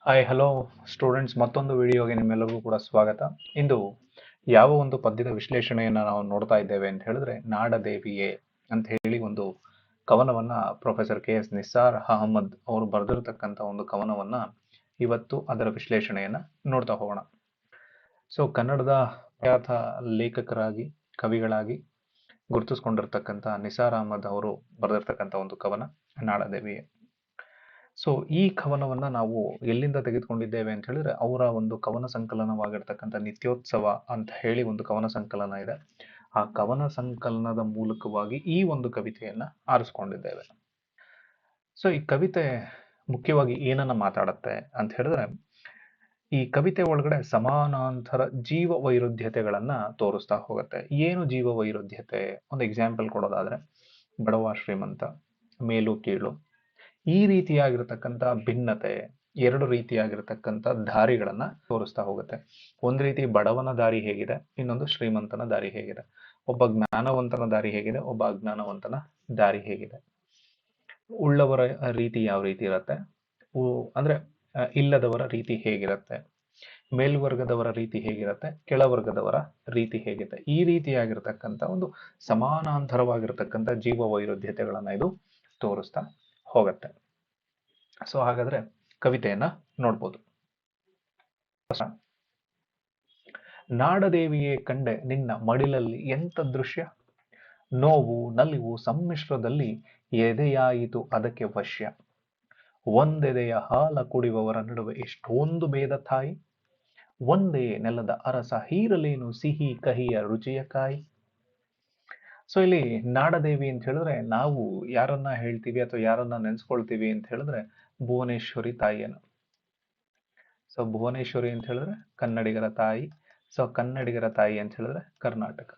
Hi hello students, ಮತ್ತೊಂದು ವಿಡಿಯೋಗೆ ನಿಮ್ಮೆಲ್ಲರಿಗೂ ಕೂಡ ಸ್ವಾಗತ. ಇಂದು ಯಾವ ಒಂದು ಪದ್ಯದ ವಿಶ್ಲೇಷಣೆಯನ್ನು ನಾವು ನೋಡ್ತಾ ಇದ್ದೇವೆ ಅಂತ ಹೇಳಿದ್ರೆ, ನಾಡದೇವಿಯೇ ಅಂತ ಹೇಳಿ ಒಂದು ಕವನವನ್ನ ಪ್ರೊಫೆಸರ್ KS ನಿಸ್ಸಾರ್ ಅಹಮದ್ ಅವರು ಬರೆದಿರತಕ್ಕಂಥ ಒಂದು ಕವನವನ್ನ ಇವತ್ತು ಅದರ ವಿಶ್ಲೇಷಣೆಯನ್ನ ನೋಡ್ತಾ ಹೋಗೋಣ. ಸೊ ಕನ್ನಡದ ಖ್ಯಾತ ಲೇಖಕರಾಗಿ ಕವಿಗಳಾಗಿ ಗುರುತಿಸ್ಕೊಂಡಿರ್ತಕ್ಕಂಥ ನಿಸಾರ್ ಅಹಮದ್ ಅವರು ಬರೆದಿರ್ತಕ್ಕಂಥ ಒಂದು ಕವನ ನಾಡದೇವಿಯೇ. ಸೊ ಈ ಕವನವನ್ನ ನಾವು ಎಲ್ಲಿಂದ ತೆಗೆದುಕೊಂಡಿದ್ದೇವೆ ಅಂತ ಹೇಳಿದ್ರೆ, ಅವರ ಒಂದು ಕವನ ಸಂಕಲನವಾಗಿರ್ತಕ್ಕಂಥ ನಿತ್ಯೋತ್ಸವ ಅಂತ ಹೇಳಿ ಒಂದು ಕವನ ಸಂಕಲನ ಇದೆ. ಆ ಕವನ ಸಂಕಲನದ ಮೂಲಕವಾಗಿ ಈ ಒಂದು ಕವಿತೆಯನ್ನ ಆರಿಸ್ಕೊಂಡಿದ್ದೇವೆ. ಸೊ ಈ ಕವಿತೆ ಮುಖ್ಯವಾಗಿ ಏನನ್ನ ಮಾತಾಡತ್ತೆ ಅಂತ ಹೇಳಿದ್ರೆ, ಈ ಕವಿತೆ ಒಳಗಡೆ ಸಮಾನಾಂತರ ಜೀವ ವೈರುಧ್ಯತೆಗಳನ್ನ ತೋರಿಸ್ತಾ ಹೋಗುತ್ತೆ. ಏನು ಜೀವ ವೈರುಧ್ಯತೆ? ಒಂದು ಎಕ್ಸಾಂಪಲ್ ಕೊಡೋದಾದ್ರೆ, ಬಡವ ಶ್ರೀಮಂತ, ಮೇಲು ಕೀಳು, ಈ ರೀತಿಯಾಗಿರ್ತಕ್ಕಂಥ ಭಿನ್ನತೆ, ಎರಡು ರೀತಿಯಾಗಿರ್ತಕ್ಕಂಥ ದಾರಿಗಳನ್ನ ತೋರಿಸ್ತಾ ಹೋಗುತ್ತೆ. ಒಂದ್ ರೀತಿ ಬಡವನ ದಾರಿ ಹೇಗಿದೆ, ಇನ್ನೊಂದು ಶ್ರೀಮಂತನ ದಾರಿ ಹೇಗಿದೆ. ಒಬ್ಬ ಜ್ಞಾನವಂತನ ದಾರಿ ಹೇಗಿದೆ, ಒಬ್ಬ ಅಜ್ಞಾನವಂತನ ದಾರಿ ಹೇಗಿದೆ. ಉಳ್ಳವರ ರೀತಿ ಯಾವ ರೀತಿ ಇರತ್ತೆ, ಅಂದ್ರೆ ಇಲ್ಲದವರ ರೀತಿ ಹೇಗಿರತ್ತೆ, ಮೇಲ್ವರ್ಗದವರ ರೀತಿ ಹೇಗಿರತ್ತೆ, ಕೆಳವರ್ಗದವರ ರೀತಿ ಹೇಗಿದೆ. ಈ ರೀತಿಯಾಗಿರ್ತಕ್ಕಂಥ ಒಂದು ಸಮಾನಾಂತರವಾಗಿರ್ತಕ್ಕಂಥ ಜೀವ ವೈರುಧ್ಯತೆಗಳನ್ನ ಇದು ತೋರಿಸ್ತಾ ಹೋಗತ್ತೆ. ಸೊ ಹಾಗಾದ್ರೆ ಕವಿತೆಯನ್ನ ನೋಡ್ಬೋದು. ನಾಡದೇವಿಯೇ ಕಂಡೆ ನಿನ್ನ ಮಡಿಲಲ್ಲಿ ಎಂಥ ದೃಶ್ಯ, ನೋವು ನಲಿವು ಸಮ್ಮಿಶ್ರದಲ್ಲಿ ಎದೆಯಾಯಿತು ಅದಕ್ಕೆ ವಶ್ಯ. ಒಂದೆದೆಯ ಹಾಲ ಕುಡಿಯುವವರ ನಡುವೆ ಎಷ್ಟೊಂದು ಭೇದ ತಾಯಿ, ಒಂದೇ ನೆಲದ ಅರಸ ಹೀರಲೇನು ಸಿಹಿ ಕಹಿಯ ರುಚಿಯ ಕಾಯಿ. ಸೊ ಇಲ್ಲಿ ನಾಡದೇವಿ ಅಂತ ಹೇಳಿದ್ರೆ ನಾವು ಯಾರನ್ನ ಹೇಳ್ತೀವಿ ಅಥವಾ ಯಾರನ್ನ ನೆನ್ಸ್ಕೊಳ್ತೀವಿ ಅಂತ ಹೇಳಿದ್ರೆ ಭುವನೇಶ್ವರಿ ತಾಯಿಯನ್ನು. ಸೊ ಭುವನೇಶ್ವರಿ ಅಂತ ಹೇಳಿದ್ರೆ ಕನ್ನಡಿಗರ ತಾಯಿ. ಸೊ ಕನ್ನಡಿಗರ ತಾಯಿ ಅಂತ ಹೇಳಿದ್ರೆ ಕರ್ನಾಟಕ.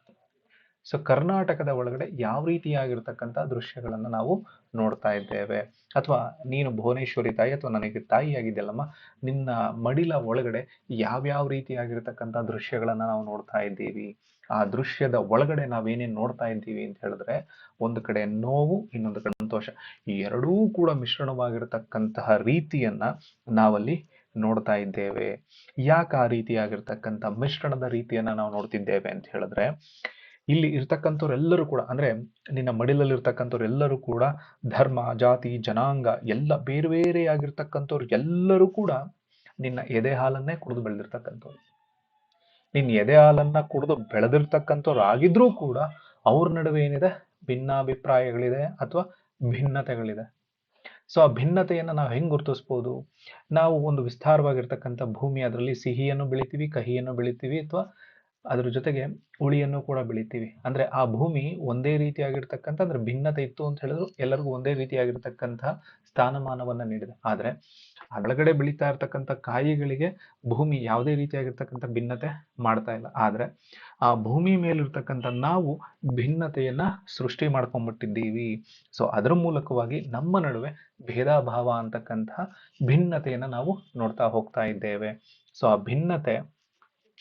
ಸೊ ಕರ್ನಾಟಕದ ಒಳಗಡೆ ಯಾವ ರೀತಿಯಾಗಿರ್ತಕ್ಕಂಥ ದೃಶ್ಯಗಳನ್ನ ನಾವು ನೋಡ್ತಾ ಇದ್ದೇವೆ, ಅಥವಾ ನೀನು ಭುವನೇಶ್ವರಿ ತಾಯಿ ಅಥವಾ ನನಗೆ ತಾಯಿಯಾಗಿದ್ದೆಲ್ಲಮ್ಮ, ನಿನ್ನ ಮಡಿಲ ಒಳಗಡೆ ಯಾವ್ಯಾವ ರೀತಿಯಾಗಿರ್ತಕ್ಕಂಥ ದೃಶ್ಯಗಳನ್ನ ನಾವು ನೋಡ್ತಾ ಇದ್ದೀವಿ. ಆ ದೃಶ್ಯದ ಒಳಗಡೆ ನಾವೇನೇನ್ ನೋಡ್ತಾ ಇದ್ದೀವಿ ಅಂತ ಹೇಳಿದ್ರೆ, ಒಂದು ಕಡೆ ನೋವು, ಇನ್ನೊಂದು ಕಡೆ ಸಂತೋಷ, ಈ ಎರಡೂ ಕೂಡ ಮಿಶ್ರಣವಾಗಿರ್ತಕ್ಕಂತಹ ರೀತಿಯನ್ನ ನಾವಲ್ಲಿ ನೋಡ್ತಾ ಇದ್ದೇವೆ. ಯಾಕೆ ಆ ರೀತಿಯಾಗಿರ್ತಕ್ಕಂಥ ಮಿಶ್ರಣದ ರೀತಿಯನ್ನ ನಾವು ನೋಡ್ತಿದ್ದೇವೆ ಅಂತ ಹೇಳಿದ್ರೆ, ಇಲ್ಲಿ ಇರ್ತಕ್ಕಂಥವ್ರೆಲ್ಲರೂ ಕೂಡ, ಅಂದ್ರೆ ನಿನ್ನ ಮಡಿಲಲ್ಲಿ ಇರ್ತಕ್ಕಂಥವ್ರೆಲ್ಲರೂ ಕೂಡ ಧರ್ಮ, ಜಾತಿ, ಜನಾಂಗ ಎಲ್ಲ ಬೇರೆ ಬೇರೆ ಆಗಿರ್ತಕ್ಕಂಥವ್ರು ಎಲ್ಲರೂ ಕೂಡ ನಿನ್ನ ಎದೆ ಹಾಲನ್ನೇ ಕುಡಿದು ಬೆಳೆದಿರ್ತಕ್ಕಂಥವ್ರು. ನಿನ್ನ ಎದೆ ಹಾಲನ್ನ ಕುಡಿದು ಬೆಳೆದಿರ್ತಕ್ಕಂಥವ್ರು ಆಗಿದ್ರೂ ಕೂಡ ಅವ್ರ ನಡುವೆ ಏನಿದೆ, ಭಿನ್ನಾಭಿಪ್ರಾಯಗಳಿದೆ ಅಥವಾ ಭಿನ್ನತೆಗಳಿದೆ. ಸೊ ಆ ಭಿನ್ನತೆಯನ್ನ ನಾವು ಹೆಂಗ್ ಗುರುತಿಸ್ಬೋದು? ನಾವು ಒಂದು ವಿಸ್ತಾರವಾಗಿರ್ತಕ್ಕಂಥ ಭೂಮಿ, ಅದರಲ್ಲಿ ಸಿಹಿಯನ್ನು ಬೆಳಿತೀವಿ, ಕಹಿಯನ್ನು ಬೆಳಿತೀವಿ, ಅಥವಾ ಅದ್ರ ಜೊತೆಗೆ ಉಳಿಯನ್ನು ಕೂಡ ಬೆಳಿತೀವಿ. ಅಂದ್ರೆ ಆ ಭೂಮಿ ಒಂದೇ ರೀತಿಯಾಗಿರ್ತಕ್ಕಂಥ, ಅಂದ್ರೆ ಭಿನ್ನತೆ ಇತ್ತು ಅಂತ ಹೇಳಿದ್ರು ಎಲ್ಲರಿಗೂ ಒಂದೇ ರೀತಿಯಾಗಿರ್ತಕ್ಕಂಥ ಸ್ಥಾನಮಾನವನ್ನ ನೀಡಿದೆ. ಆದ್ರೆ ಒಳಗಡೆ ಬೆಳೀತಾ ಇರ್ತಕ್ಕಂಥ ಕಾಯಿಗಳಿಗೆ ಭೂಮಿ ಯಾವುದೇ ರೀತಿಯಾಗಿರ್ತಕ್ಕಂಥ ಭಿನ್ನತೆ ಮಾಡ್ತಾ ಇಲ್ಲ. ಆದ್ರೆ ಆ ಭೂಮಿ ಮೇಲಿರ್ತಕ್ಕಂಥ ನಾವು ಭಿನ್ನತೆಯನ್ನ ಸೃಷ್ಟಿ ಮಾಡ್ಕೊಂಡ್ಬಿಟ್ಟಿದ್ದೀವಿ. ಸೊ ಅದ್ರ ಮೂಲಕವಾಗಿ ನಮ್ಮ ನಡುವೆ ಭೇದ ಭಾವ ಅಂತಕ್ಕಂಥ ಭಿನ್ನತೆಯನ್ನ ನಾವು ನೋಡ್ತಾ ಹೋಗ್ತಾ ಇದ್ದೇವೆ. ಸೊ ಆ ಭಿನ್ನತೆ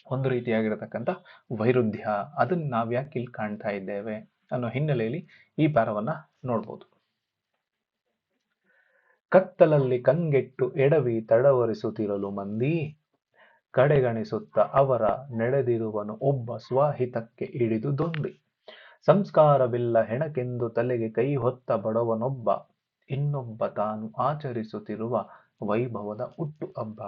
ಒಂದು ರೀತಿಯಾಗಿರತಕ್ಕಂಥ ವೈರುಧ್ಯ, ಅದನ್ನ ನಾವ್ಯಾಕೆ ಇಲ್ಲಿ ಕಾಣ್ತಾ ಇದ್ದೇವೆ ಅನ್ನೋ ಹಿನ್ನೆಲೆಯಲ್ಲಿ ಈ ಪ್ಯಾರವನ್ನ ನೋಡ್ಬೋದು. ಕತ್ತಲಲ್ಲಿ ಕಂಗೆಟ್ಟು ಎಡವಿ ತಡವರಿಸುತ್ತಿರಲು ಮಂದಿ, ಕಡೆಗಣಿಸುತ್ತ ಅವರ ನಡೆದಿರುವನು ಒಬ್ಬ ಸ್ವಹಿತಕ್ಕೆ ಹಿಡಿದು ದೊಂದಿ. ಸಂಸ್ಕಾರವಿಲ್ಲ ಹೆಣಕೆಂದು ತಲೆಗೆ ಕೈ ಹೊತ್ತ ಬಡವನೊಬ್ಬ, ಇನ್ನೊಬ್ಬ ತಾನು ಆಚರಿಸುತ್ತಿರುವ ವೈಭವದ ಹುಟ್ಟು ಹಬ್ಬ.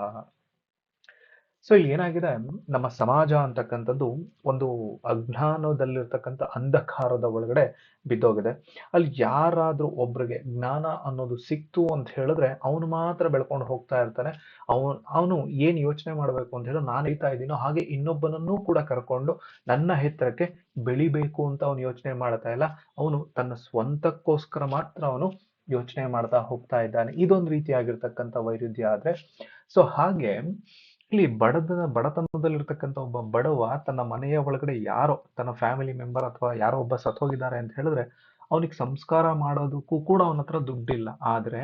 ಸೊ ಇಲ್ಲಿ ಏನಾಗಿದೆ, ನಮ್ಮ ಸಮಾಜ ಅಂತಕ್ಕಂಥದ್ದು ಒಂದು ಅಜ್ಞಾನದಲ್ಲಿರ್ತಕ್ಕಂಥ ಅಂಧಕಾರದ ಒಳಗಡೆ ಬಿದ್ದೋಗಿದೆ. ಅಲ್ಲಿ ಯಾರಾದ್ರೂ ಒಬ್ರಿಗೆ ಜ್ಞಾನ ಅನ್ನೋದು ಸಿಕ್ತು ಅಂತ ಹೇಳಿದ್ರೆ ಅವನು ಮಾತ್ರ ಬೆಳ್ಕೊಂಡು ಹೋಗ್ತಾ ಇರ್ತಾನೆ. ಅವನು ಏನ್ ಯೋಚನೆ ಮಾಡ್ಬೇಕು ಅಂತ ಹೇಳಿ, ನಾನು ಹೇಳ್ತಾ ಇದ್ದೀನೋ ಹಾಗೆ ಇನ್ನೊಬ್ಬನನ್ನೂ ಕೂಡ ಕರ್ಕೊಂಡು ನನ್ನ ಎತ್ತರಕ್ಕೆ ಬೆಳಿಬೇಕು ಅಂತ ಅವನು ಯೋಚನೆ ಮಾಡ್ತಾ ಇಲ್ಲ. ಅವನು ತನ್ನ ಸ್ವಂತಕ್ಕೋಸ್ಕರ ಮಾತ್ರ ಅವನು ಯೋಚನೆ ಮಾಡ್ತಾ ಹೋಗ್ತಾ ಇದ್ದಾನೆ. ಇದೊಂದು ರೀತಿಯಾಗಿರ್ತಕ್ಕಂಥ ವೈರುಧ್ಯ. ಆದ್ರೆ ಸೊ ಹಾಗೆ ಇಲ್ಲಿ ಬಡತನದಲ್ಲಿರ್ತಕ್ಕಂಥ ಒಬ್ಬ ಬಡವ ತನ್ನ ಮನೆಯ ಒಳಗಡೆ ಯಾರೋ ತನ್ನ ಫ್ಯಾಮಿಲಿ ಮೆಂಬರ್ ಅಥವಾ ಯಾರೋ ಒಬ್ಬ ಸತ್ತೋಗಿದ್ದಾರೆ ಅಂತ ಹೇಳಿದ್ರೆ ಅವನಿಗೆ ಸಂಸ್ಕಾರ ಮಾಡೋದಕ್ಕೂ ಕೂಡ ಅವನ ಹತ್ರ ದುಡ್ಡಿಲ್ಲ. ಆದ್ರೆ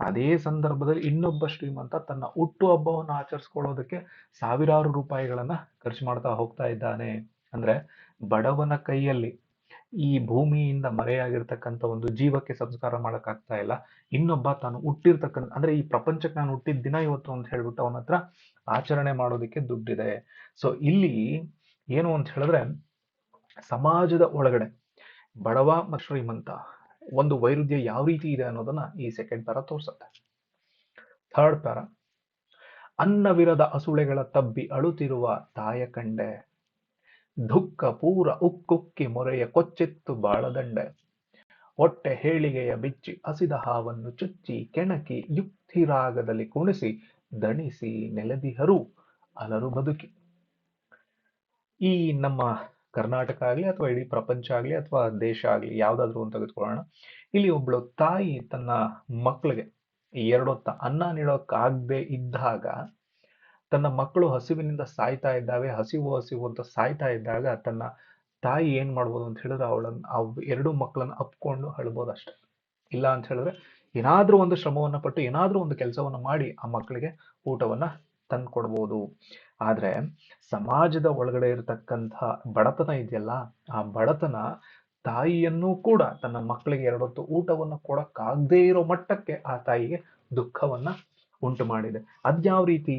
ಅದೇ ಸಂದರ್ಭದಲ್ಲಿ ಇನ್ನೊಬ್ಬ ಶ್ರೀಮಂತ ತನ್ನ ಹುಟ್ಟು ಹಬ್ಬವನ್ನು ಆಚರಿಸ್ಕೊಳ್ಳೋದಕ್ಕೆ ಸಾವಿರಾರು ರೂಪಾಯಿಗಳನ್ನ ಖರ್ಚು ಮಾಡ್ತಾ ಹೋಗ್ತಾ ಇದ್ದಾನೆ. ಅಂದ್ರೆ ಬಡವನ ಕೈಯಲ್ಲಿ ಈ ಭೂಮಿಯಿಂದ ಮರೆಯಾಗಿರ್ತಕ್ಕಂಥ ಒಂದು ಜೀವಕ್ಕೆ ಸಂಸ್ಕಾರ ಮಾಡಕ್ಕಾಗ್ತಾ ಇಲ್ಲ. ಇನ್ನೊಬ್ಬ ತಾನು ಹುಟ್ಟಿರ್ತಕ್ಕಂಥ ಅಂದ್ರೆ ಈ ಪ್ರಪಂಚಕ್ಕೆ ನಾನು ಹುಟ್ಟಿದ ದಿನ ಇವತ್ತು ಅಂತ ಹೇಳ್ಬಿಟ್ಟು ಅವನ ಹತ್ರ ಆಚರಣೆ ಮಾಡೋದಕ್ಕೆ ದುಡ್ಡಿದೆ. ಸೊ ಇಲ್ಲಿ ಏನು ಅಂತ ಹೇಳಿದ್ರೆ ಸಮಾಜದ ಒಳಗಡೆ ಬಡವ ಮತ್ತು ಶ್ರೀಮಂತ ಒಂದು ವೈರುಧ್ಯ ಯಾವ ರೀತಿ ಇದೆ ಅನ್ನೋದನ್ನ ಈ ಸೆಕೆಂಡ್ ಪ್ಯಾರ ತೋರ್ಸುತ್ತೆ. ಥರ್ಡ್ ಪ್ಯಾರ, ಅನ್ನವಿರದ ಅಸುಳೆಗಳ ತಬ್ಬಿ ಅಳುತ್ತಿರುವ ತಾಯ ಕಂಡೆ, ದುಃಖ ಪೂರ ಉಕ್ಕುಕ್ಕಿ ಮೊರೆಯ ಕೊಚ್ಚೆತ್ತು ಬಾಳದಂಡೆ, ಹೊಟ್ಟೆ ಹೇಳಿಗೆಯ ಬಿಚ್ಚಿ ಹಸಿದ ಹಾವನ್ನು ಚುಚ್ಚಿ ಕೆಣಕಿ ಯುಕ್ತಿರಾಗದಲ್ಲಿ ಕುಣಿಸಿ ದಣಿಸಿ ನೆಲೆದಿಹರು ಅಲರು ಬದುಕಿ. ಈ ನಮ್ಮ ಕರ್ನಾಟಕ ಆಗ್ಲಿ ಅಥವಾ ಇಡೀ ಪ್ರಪಂಚ ಆಗ್ಲಿ ಅಥವಾ ದೇಶ ಆಗ್ಲಿ ಯಾವ್ದಾದ್ರು ಅಂತ ತೆಗೆದುಕೊಳ್ಳೋಣ. ಇಲ್ಲಿ ಒಬ್ಳು ತಾಯಿ ತನ್ನ ಮಕ್ಕಳಿಗೆ ಎರಡೊತ್ತ ಅನ್ನ ನೀಡೋಕ್ಕಾಗದೆ ಇದ್ದಾಗ, ತನ್ನ ಮಕ್ಕಳು ಹಸಿವಿನಿಂದ ಸಾಯ್ತಾ ಇದ್ದಾವೆ, ಹಸಿವು ಹಸಿವು ಅಂತ ಸಾಯ್ತಾ ಇದ್ದಾಗ ತನ್ನ ತಾಯಿ ಏನ್ ಮಾಡ್ಬೋದು ಅಂತ ಹೇಳಿದ್ರೆ ಅವಳನ್ನ ಎರಡು ಮಕ್ಕಳನ್ನ ಅಪ್ಕೊಂಡು ಅಳ್ಬೋದು ಅಷ್ಟೆ. ಇಲ್ಲ ಅಂತ ಹೇಳಿದ್ರೆ ಏನಾದ್ರೂ ಒಂದು ಶ್ರಮವನ್ನ ಪಟ್ಟು ಏನಾದ್ರೂ ಒಂದು ಕೆಲಸವನ್ನ ಮಾಡಿ ಆ ಮಕ್ಕಳಿಗೆ ಊಟವನ್ನ ತಂದು ಕೊಡ್ಬೋದು. ಆದ್ರೆ ಸಮಾಜದ ಒಳಗಡೆ ಇರತಕ್ಕಂಥ ಬಡತನ ಇದೆಯಲ್ಲ, ಆ ಬಡತನ ತಾಯಿಯನ್ನೂ ಕೂಡ ತನ್ನ ಮಕ್ಕಳಿಗೆ ಎರಡೊತ್ತು ಊಟವನ್ನ ಕೊಡಕ್ಕಾಗದೇ ಇರೋ ಮಟ್ಟಕ್ಕೆ ಆ ತಾಯಿಗೆ ದುಃಖವನ್ನ ಉಂಟು ಮಾಡಿದೆ. ಅದ್ಯಾವ ರೀತಿ?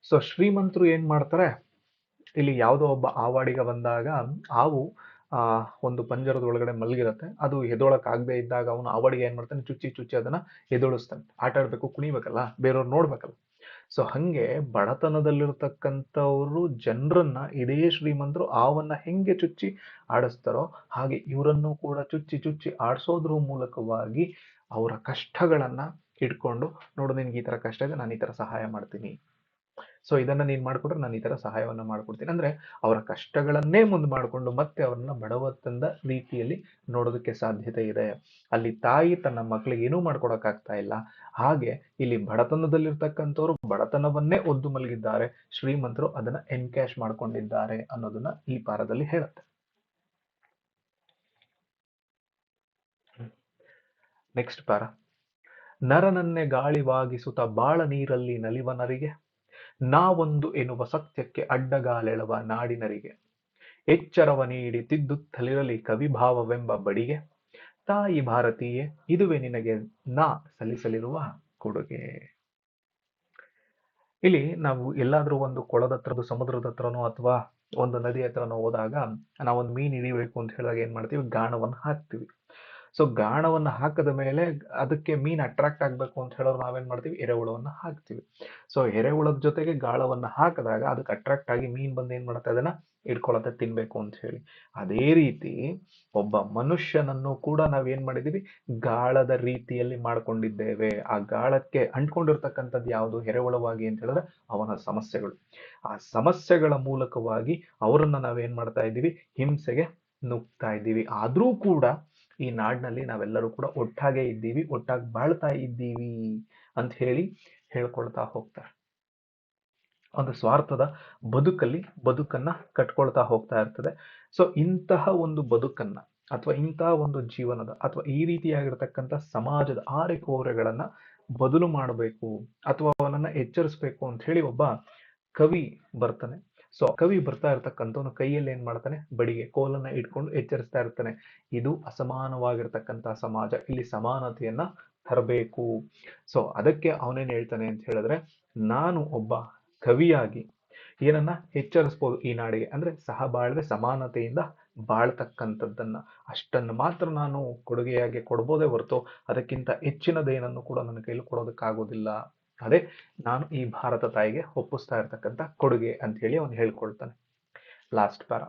ಸೊ ಶ್ರೀಮಂತರು ಏನ್ ಮಾಡ್ತಾರೆ, ಇಲ್ಲಿ ಯಾವುದೋ ಒಬ್ಬ ಆವಾಡಿಗ ಬಂದಾಗ ಹಾವು ಒಂದು ಪಂಜರದ ಒಳಗಡೆ ಮಲಗಿರುತ್ತೆ, ಅದು ಎದೊಳಕ್ ಆಗದೆ ಇದ್ದಾಗ ಅವನು ಆವಾಡಿಗ ಏನ್ ಮಾಡ್ತಾನೆ, ಚುಚ್ಚಿ ಚುಚ್ಚಿ ಅದನ್ನ ಎದೊಳಿಸ್ತಾನೆ. ಆಟ ಆಡ್ಬೇಕು, ಕುಣಿಬೇಕಲ್ಲ, ಬೇರೆಯವ್ರು ನೋಡ್ಬೇಕಲ್ಲ. ಸೊ ಹಂಗೆ ಬಡತನದಲ್ಲಿರ್ತಕ್ಕಂಥವ್ರು ಜನರನ್ನ ಇದೇ ಶ್ರೀಮಂತರು ಹಾವನ್ನ ಹೆಂಗೆ ಚುಚ್ಚಿ ಆಡಿಸ್ತಾರೋ ಹಾಗೆ ಇವರನ್ನು ಕೂಡ ಚುಚ್ಚಿ ಚುಚ್ಚಿ ಆಡಿಸೋದ್ರ ಮೂಲಕವಾಗಿ ಅವರ ಕಷ್ಟಗಳನ್ನ ಇಟ್ಕೊಂಡು, ನೋಡು ನಿನ್ಗೆ ಈ ತರ ಕಷ್ಟ ಇದೆ, ನಾನು ಈ ತರ ಸಹಾಯ ಮಾಡ್ತೀನಿ, ಸೊ ಇದನ್ನ ನೀನ್ ಮಾಡ್ಕೊಟ್ರೆ ನಾನು ಈ ತರ ಸಹಾಯವನ್ನ ಮಾಡ್ಕೊಡ್ತೀನಿ ಅಂದ್ರೆ ಅವರ ಕಷ್ಟಗಳನ್ನೇ ಮುಂದೆ ಮಾಡಿಕೊಂಡು ಮತ್ತೆ ಅವ್ರನ್ನ ಬಡವತನದ ರೀತಿಯಲ್ಲಿ ನೋಡೋದಕ್ಕೆ ಸಾಧ್ಯತೆ ಇದೆ. ಅಲ್ಲಿ ತಾಯಿ ತನ್ನ ಮಕ್ಕಳಿಗೆ ಏನೂ ಮಾಡ್ಕೊಡಕ್ ಆಗ್ತಾ ಇಲ್ಲ. ಹಾಗೆ ಇಲ್ಲಿ ಬಡತನದಲ್ಲಿರ್ತಕ್ಕಂಥವ್ರು ಬಡತನವನ್ನೇ ಒದ್ದು ಮಲಗಿದ್ದಾರೆ, ಶ್ರೀಮಂತರು ಅದನ್ನ ಎನ್ಕ್ಯಾಶ್ ಮಾಡ್ಕೊಂಡಿದ್ದಾರೆ ಅನ್ನೋದನ್ನ ಈ ಪಾರದಲ್ಲಿ ಹೇಳುತ್ತೆ. ನೆಕ್ಸ್ಟ್ ಪಾರ, ನರನನ್ನೇ ಗಾಳಿವಾಗಿಸುತ್ತ ಬಾಳ ನೀರಲ್ಲಿ ನಲಿವನರಿಗೆ, ನಾವೊಂದು ಎನ್ನುವ ಸತ್ಯಕ್ಕೆ ಅಡ್ಡಗಾಲೆಳವ ನಾಡಿನರಿಗೆ, ಎಚ್ಚರವ ನೀಡಿ ತಿದ್ದುತ್ತಲಿರಲಿ ಕವಿಭಾವವೆಂಬ ಬಡಿಗೆ, ತಾಯಿ ಭಾರತೀಯೇ ಇದುವೇ ನಿನಗೆ ನಾ ಸಲ್ಲಿಸಲಿರುವ ಕೊಡುಗೆ. ಇಲ್ಲಿ ನಾವು ಎಲ್ಲಾದ್ರೂ ಒಂದು ಕೊಳದ ಹತ್ರದ್ದು, ಸಮುದ್ರದ ಹತ್ರನೋ ಅಥವಾ ಒಂದು ನದಿ ಹತ್ರನೋ ಹೋದಾಗ ನಾವೊಂದು ಮೀನ್ ಹಿಡಿಬೇಕು ಅಂತ ಹೇಳಿದಾಗ ಏನ್ ಮಾಡ್ತೀವಿ, ಗಾಣವನ್ನು ಹಾಕ್ತಿವಿ. ಸೊ ಗಾಣವನ್ನ ಹಾಕದ ಮೇಲೆ ಅದಕ್ಕೆ ಮೀನ್ ಅಟ್ರಾಕ್ಟ್ ಆಗ್ಬೇಕು ಅಂತ ಹೇಳೋರು ನಾವೇನ್ ಮಾಡ್ತೀವಿ, ಎರೆಹುಳವನ್ನ ಹಾಕ್ತಿವಿ. ಸೊ ಎರೆಹುಳದ ಜೊತೆಗೆ ಗಾಳವನ್ನ ಹಾಕಿದಾಗ ಅದಕ್ಕೆ ಅಟ್ರಾಕ್ಟ್ ಆಗಿ ಮೀನ್ ಬಂದು ಏನ್ ಮಾಡುತ್ತೆ, ಅದನ್ನ ಇಟ್ಕೊಳತ್ತೆ ತಿನ್ಬೇಕು ಅಂತ ಹೇಳಿ. ಅದೇ ರೀತಿ ಒಬ್ಬ ಮನುಷ್ಯನನ್ನು ಕೂಡ ನಾವೇನ್ ಮಾಡಿದೀವಿ, ಗಾಳದ ರೀತಿಯಲ್ಲಿ ಮಾಡ್ಕೊಂಡಿದ್ದೇವೆ. ಆ ಗಾಳಕ್ಕೆ ಅಂಟ್ಕೊಂಡಿರ್ತಕ್ಕಂಥದ್ದು ಯಾವುದು, ಎರೆಹುಳವಾಗಿ ಅಂತ ಹೇಳಿದ್ರೆ ಅವನ ಸಮಸ್ಯೆಗಳು. ಆ ಸಮಸ್ಯೆಗಳ ಮೂಲಕವಾಗಿ ಅವರನ್ನ ನಾವೇನ್ ಮಾಡ್ತಾ ಇದ್ದೀವಿ, ಹಿಂಸೆಗೆ ನುಗ್ತಾ ಇದ್ದೀವಿ. ಆದ್ರೂ ಕೂಡ ಈ ನಾಡಿನಲ್ಲಿ ನಾವೆಲ್ಲರೂ ಕೂಡ ಒಟ್ಟಾಗೆ ಇದ್ದೀವಿ, ಒಟ್ಟಾಗಿ ಬಾಳ್ತಾ ಇದ್ದೀವಿ ಅಂತ ಹೇಳಿ ಹೇಳ್ಕೊಳ್ತಾ ಹೋಗ್ತಾರೆ. ಒಂದು ಸ್ವಾರ್ಥದ ಬದುಕಲ್ಲಿ ಬದುಕನ್ನ ಕಟ್ಕೊಳ್ತಾ ಹೋಗ್ತಾ ಇರ್ತದೆ. ಸೊ ಇಂತಹ ಒಂದು ಬದುಕನ್ನ ಅಥವಾ ಇಂತಹ ಒಂದು ಜೀವನದ ಅಥವಾ ಈ ರೀತಿಯಾಗಿರ್ತಕ್ಕಂಥ ಸಮಾಜದ ಆರೆಕೋರೆಗಳನ್ನ ಬದಲು ಮಾಡಬೇಕು ಅಥವಾ ಅವನನ್ನ ಎಚ್ಚರಿಸ್ಬೇಕು ಅಂತ ಹೇಳಿ ಒಬ್ಬ ಕವಿ ಬರ್ತಾನೆ. ಸೊ ಕವಿ ಬರ್ತಾ ಇರ್ತಕ್ಕಂಥವನು ಕೈಯಲ್ಲಿ ಏನ್ ಮಾಡ್ತಾನೆ, ಬಡಿಗೆ ಕೋಲನ್ನ ಇಟ್ಕೊಂಡು ಎಚ್ಚರಿಸ್ತಾ ಇರ್ತಾನೆ. ಇದು ಅಸಮಾನವಾಗಿರ್ತಕ್ಕಂಥ ಸಮಾಜ, ಇಲ್ಲಿ ಸಮಾನತೆಯನ್ನ ತರಬೇಕು. ಸೊ ಅದಕ್ಕೆ ಅವನೇನ್ ಹೇಳ್ತಾನೆ ಅಂತ ಹೇಳಿದ್ರೆ, ನಾನು ಒಬ್ಬ ಕವಿಯಾಗಿ ಏನನ್ನ ಎಚ್ಚರಿಸ್ಬೋದು ಈ ನಾಡಿಗೆ, ಅಂದ್ರೆ ಸಹಬಾಳ್ವೆ ಸಮಾನತೆಯಿಂದ ಬಾಳ್ತಕ್ಕಂಥದ್ದನ್ನ ಅಷ್ಟನ್ನು ಮಾತ್ರ ನಾನು ಕೊಡುಗೆಯಾಗಿ ಕೊಡ್ಬೋದೇ ಹೊರತು ಅದಕ್ಕಿಂತ ಹೆಚ್ಚಿನದೇನನ್ನು ಕೂಡ ನನ್ನ ಕೈಲಿ ಕೊಡೋದಕ್ಕಾಗೋದಿಲ್ಲ. ಅದೇ ನಾನು ಈ ಭಾರತ ತಾಯಿಗೆ ಒಪ್ಪಿಸ್ತಾ ಇರ್ತಕ್ಕಂಥ ಕೊಡುಗೆ ಅಂತ ಹೇಳಿ ಅವನು ಹೇಳ್ಕೊಳ್ತಾನೆ. ಲಾಸ್ಟ್ ಪ್ಯಾರ,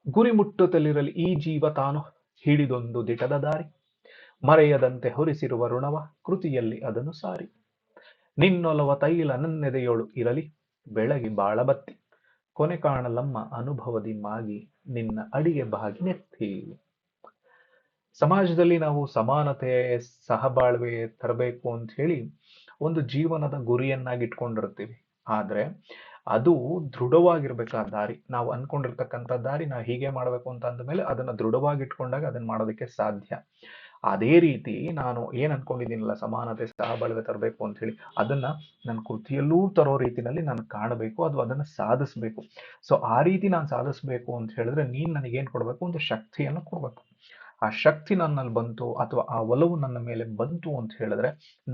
ಗುರಿ ಮುಟ್ಟುತ್ತಲಿರಲಿ ಈ ಜೀವ ತಾನು ಹಿಡಿದೊಂದು ದಿಟದ ದಾರಿ, ಮರೆಯದಂತೆ ಹೊರಿಸಿರುವ ಋಣವ ಕೃತಿಯಲ್ಲಿ ಅದನ್ನು ಸಾರಿ, ನಿನ್ನೊಲವ ತೈಲ ನನ್ನೆದೆಯೋಳು ಇರಲಿ ಬೆಳಗಿ ಬಾಳ ಬತ್ತಿ, ಕೊನೆ ಕಾಣಲಮ್ಮ ಅನುಭವದಿ ಮಾಗಿ ನಿನ್ನ ಅಡಿಗೆ ಬಾಗಿ ನೆತ್ತಿ. ಸಮಾಜದಲ್ಲಿ ನಾವು ಸಮಾನತೆ ಸಹಬಾಳ್ವೆ ತರಬೇಕು ಅಂತ ಹೇಳಿ ಒಂದು ಜೀವನದ ಗುರಿಯನ್ನಾಗಿ ಇಟ್ಕೊಂಡಿರ್ತೀವಿ. ಆದ್ರೆ ಅದು ದೃಢವಾಗಿರ್ಬೇಕು. ಆ ದಾರಿ ನಾವು ಅನ್ಕೊಂಡಿರ್ತಕ್ಕಂಥ ದಾರಿ ನಾವು ಹೀಗೆ ಮಾಡ್ಬೇಕು ಅಂತ ಅಂದ ಮೇಲೆ ಅದನ್ನ ದೃಢವಾಗಿ ಇಟ್ಕೊಂಡಾಗ ಅದನ್ನ ಮಾಡೋದಕ್ಕೆ ಸಾಧ್ಯ. ಅದೇ ರೀತಿ ನಾನು ಏನ್ ಅನ್ಕೊಂಡಿದ್ದೀನಲ್ಲ, ಸಮಾನತೆ ಸಹಬಾಳ್ವೆ ತರಬೇಕು ಅಂತ ಹೇಳಿ, ಅದನ್ನ ನನ್ನ ಕೃತಿಯಲ್ಲೂ ತರೋ ರೀತಿನಲ್ಲಿ ನಾನು ಕಾಣಬೇಕು, ಅಥವಾ ಅದನ್ನ ಸಾಧಿಸಬೇಕು. ಸೊ ಆ ರೀತಿ ನಾನು ಸಾಧಿಸಬೇಕು ಅಂತ ಹೇಳಿದ್ರೆ ನೀನ್ ನನಗೇನ್ ಕೊಡ್ಬೇಕು, ಒಂದು ಶಕ್ತಿಯನ್ನು ಕೊಡ್ಬೇಕು. ಆ ಶಕ್ತಿ ನನ್ನಲ್ಲಿ ಬಂತು, ಅಥವಾ ಆ ಒಲವು ನನ್ನ ಮೇಲೆ ಬಂತು ಅಂತ ಹೇಳಿದ್ರೆ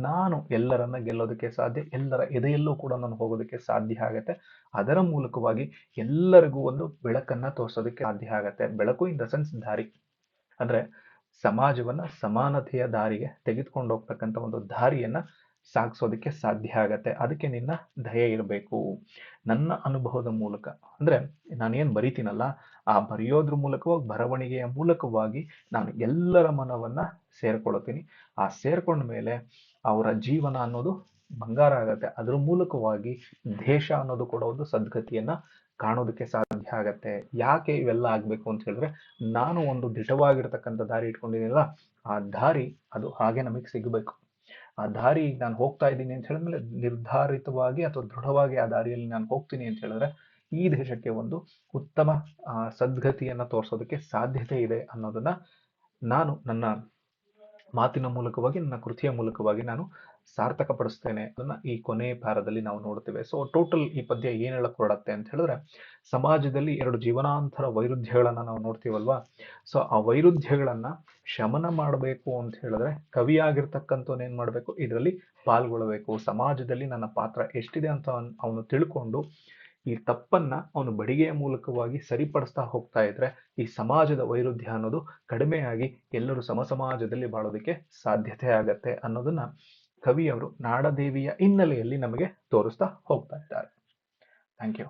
ನಾನು ಎಲ್ಲರನ್ನ ಗೆಲ್ಲೋದಕ್ಕೆ ಸಾಧ್ಯ, ಎಲ್ಲರ ಎದೆಯಲ್ಲೂ ಕೂಡ ನಾನು ಹೋಗೋದಕ್ಕೆ ಸಾಧ್ಯ ಆಗತ್ತೆ. ಅದರ ಮೂಲಕವಾಗಿ ಎಲ್ಲರಿಗೂ ಒಂದು ಬೆಳಕನ್ನ ತೋರ್ಸೋದಕ್ಕೆ ಸಾಧ್ಯ ಆಗತ್ತೆ. ಬೆಳಕು ಇನ್ ದ ಸೆನ್ಸ್ ದಾರಿ, ಅಂದ್ರೆ ಸಮಾಜವನ್ನ ಸಮಾನತೆಯ ದಾರಿಗೆ ತೆಗೆದುಕೊಂಡು ಹೋಗ್ತಕ್ಕಂಥ ಒಂದು ದಾರಿಯನ್ನ ಸಾಗಿಸೋದಕ್ಕೆ ಸಾಧ್ಯ ಆಗತ್ತೆ. ಅದಕ್ಕೆ ನಿನ್ನ ದಯೆ ಇರಬೇಕು. ನನ್ನ ಅನುಭವದ ಮೂಲಕ, ಅಂದ್ರೆ ನಾನೇನ್ ಬರಿತೀನಲ್ಲ, ಆ ಬರೆಯೋದ್ರ ಮೂಲಕವಾಗಿ, ಬರವಣಿಗೆಯ ಮೂಲಕವಾಗಿ ನಾನು ಎಲ್ಲರ ಮನವನ್ನ ಸೇರ್ಕೊಳ್ತೀನಿ. ಆ ಸೇರ್ಕೊಂಡ ಮೇಲೆ ಅವರ ಜೀವನ ಅನ್ನೋದು ಬಂಗಾರ ಆಗತ್ತೆ. ಅದ್ರ ಮೂಲಕವಾಗಿ ದೇಶ ಅನ್ನೋದು ಕೂಡ ಒಂದು ಸದ್ಗತಿಯನ್ನ ಕಾಣೋದಕ್ಕೆ ಸಾಧ್ಯ ಆಗತ್ತೆ. ಯಾಕೆ ಇವೆಲ್ಲ ಆಗ್ಬೇಕು ಅಂತ ಹೇಳಿದ್ರೆ, ನಾನು ಒಂದು ದಿಟವಾಗಿರ್ತಕ್ಕಂಥ ದಾರಿ ಇಟ್ಕೊಂಡಿದ್ದೀನಲ್ಲ, ಆ ದಾರಿ ಅದು ಹಾಗೆ ನಮಗೆ ಸಿಗಬೇಕು. ಆ ದಾರಿ ನಾನು ಹೋಗ್ತಾ ಇದ್ದೀನಿ ಅಂತ ಹೇಳಿದ್ಮೇಲೆ ನಿರ್ಧಾರಿತವಾಗಿ ಅಥವಾ ದೃಢವಾಗಿ ಆ ದಾರಿಯಲ್ಲಿ ನಾನು ಹೋಗ್ತೀನಿ ಅಂತ ಹೇಳಿದ್ರೆ ಈ ದೇಶಕ್ಕೆ ಒಂದು ಉತ್ತಮ ಸದ್ಗತಿಯನ್ನ ತೋರಿಸೋದಕ್ಕೆ ಸಾಧ್ಯತೆ ಇದೆ ಅನ್ನೋದನ್ನ ನಾನು ನನ್ನ ಮಾತಿನ ಮೂಲಕವಾಗಿ, ನನ್ನ ಕೃತಿಯ ಮೂಲಕವಾಗಿ ನಾನು ಸಾರ್ಥಕ ಪಡಿಸ್ತೇನೆ. ಅದನ್ನ ಈ ಕೊನೆ ಪ್ಯಾರದಲ್ಲಿ ನಾವು ನೋಡ್ತೇವೆ. ಸೊ ಟೋಟಲ್ ಈ ಪದ್ಯ ಏನ್ ಹೇಳಕ್ ಹೊರಡತ್ತೆ ಅಂತ ಹೇಳಿದ್ರೆ, ಸಮಾಜದಲ್ಲಿ ಎರಡು ಜೀವನಾಂತರ ವೈರುಧ್ಯಗಳನ್ನ ನಾವು ನೋಡ್ತೀವಲ್ವಾ. ಸೊ ಆ ವೈರುಧ್ಯಗಳನ್ನ ಶಮನ ಮಾಡಬೇಕು ಅಂತ ಹೇಳಿದ್ರೆ ಕವಿಯಾಗಿರ್ತಕ್ಕಂಥವ್ನು ಏನ್ ಮಾಡ್ಬೇಕು, ಇದರಲ್ಲಿ ಪಾಲ್ಗೊಳ್ಳಬೇಕು. ಸಮಾಜದಲ್ಲಿ ನನ್ನ ಪಾತ್ರ ಎಷ್ಟಿದೆ ಅಂತ ಅವನು ತಿಳ್ಕೊಂಡು ಈ ತಪ್ಪನ್ನ ಅವನು ಬಡಿಗೆಯ ಮೂಲಕವಾಗಿ ಸರಿಪಡಿಸ್ತಾ ಹೋಗ್ತಾ ಇದ್ರೆ ಈ ಸಮಾಜದ ವೈರುಧ್ಯ ಅನ್ನೋದು ಕಡಿಮೆಯಾಗಿ ಎಲ್ಲರೂ ಸಮಾಜದಲ್ಲಿ ಬಾಳೋದಕ್ಕೆ ಸಾಧ್ಯತೆ ಆಗತ್ತೆ ಅನ್ನೋದನ್ನ ಕವಿಯವರು ನಾಡದೇವಿಯ ಹಿನ್ನೆಲೆಯಲ್ಲಿ ನಮಗೆ ತೋರಿಸ್ತಾ ಹೋಗ್ತಾ ಇದ್ದಾರೆ. Thank you.